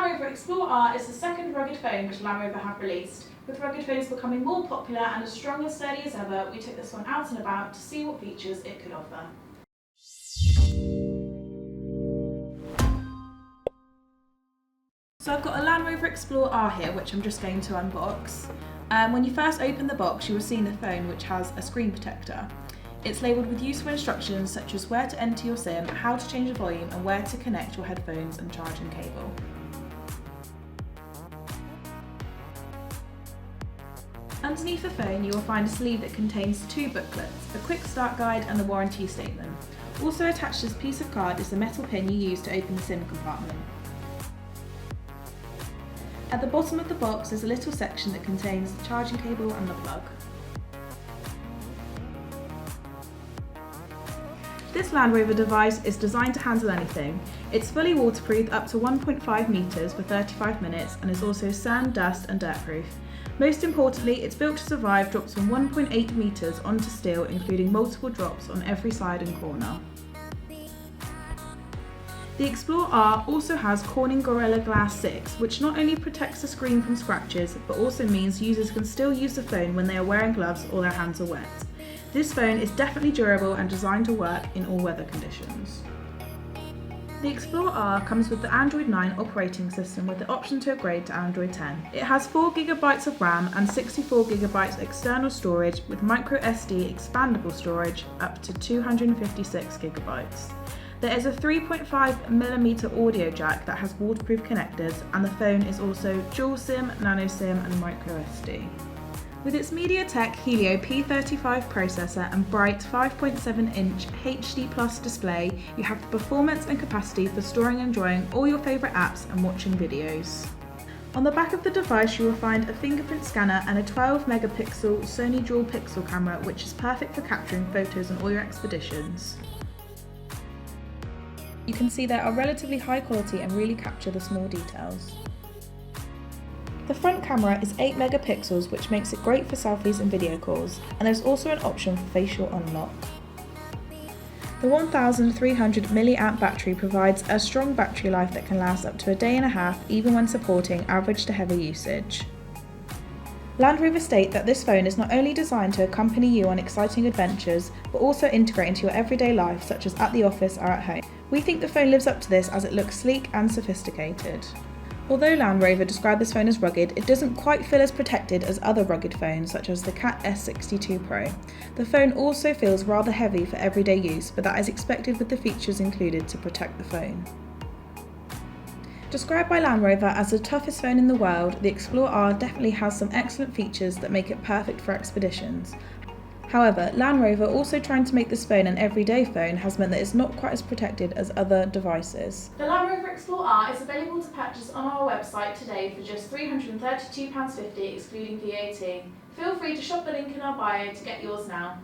Land Rover Explore R is the second rugged phone which Land Rover have released. With rugged phones becoming more popular and as strong and sturdy as ever, we took this one out and about to see what features it could offer. So I've got a Land Rover Explore R here, which I'm just going to unbox. When you first open the box, you will see the phone which has a screen protector. It's labelled with useful instructions such as where to enter your SIM, how to change the volume and where to connect your headphones and charging cable. Underneath the phone you will find a sleeve that contains two booklets, a quick start guide and the warranty statement. Also attached to this piece of card is the metal pin you use to open the SIM compartment. At the bottom of the box is a little section that contains the charging cable and the plug. This Land Rover device is designed to handle anything. It's fully waterproof up to 1.5 metres for 35 minutes and is also sand, dust and dirt proof. Most importantly, it's built to survive drops from 1.8 metres onto steel, including multiple drops on every side and corner. The Explore R also has Corning Gorilla Glass 6, which not only protects the screen from scratches, but also means users can still use the phone when they are wearing gloves or their hands are wet. This phone is definitely durable and designed to work in all weather conditions. The Explore R comes with the Android 9 operating system with the option to upgrade to Android 10. It has 4GB of RAM and 64GB external storage with microSD expandable storage up to 256GB. There is a 3.5mm audio jack that has waterproof connectors, and the phone is also dual SIM, nano SIM and microSD. With its MediaTek Helio P35 processor and bright 5.7-inch HD Plus display, you have the performance and capacity for storing and enjoying all your favourite apps and watching videos. On the back of the device you will find a fingerprint scanner and a 12-megapixel Sony dual pixel camera, which is perfect for capturing photos on all your expeditions. You can see they are relatively high quality and really capture the small details. The front camera is 8 megapixels, which makes it great for selfies and video calls, and there's also an option for facial unlock. The 1300 mAh battery provides a strong battery life that can last up to a day and a half, even when supporting average to heavy usage. Land Rover state that this phone is not only designed to accompany you on exciting adventures, but also integrate into your everyday life, such as at the office or at home. We think the phone lives up to this as it looks sleek and sophisticated. Although Land Rover described this phone as rugged, it doesn't quite feel as protected as other rugged phones such as the Cat S62 Pro. The phone also feels rather heavy for everyday use, but that is expected with the features included to protect the phone. Described by Land Rover as the toughest phone in the world, the Explore R definitely has some excellent features that make it perfect for expeditions. However, Land Rover also trying to make this phone an everyday phone has meant that it's not quite as protected as other devices. The Land Rover Explore R is available to purchase on our website today for just £332.50 excluding VAT. Feel free to shop the link in our bio to get yours now.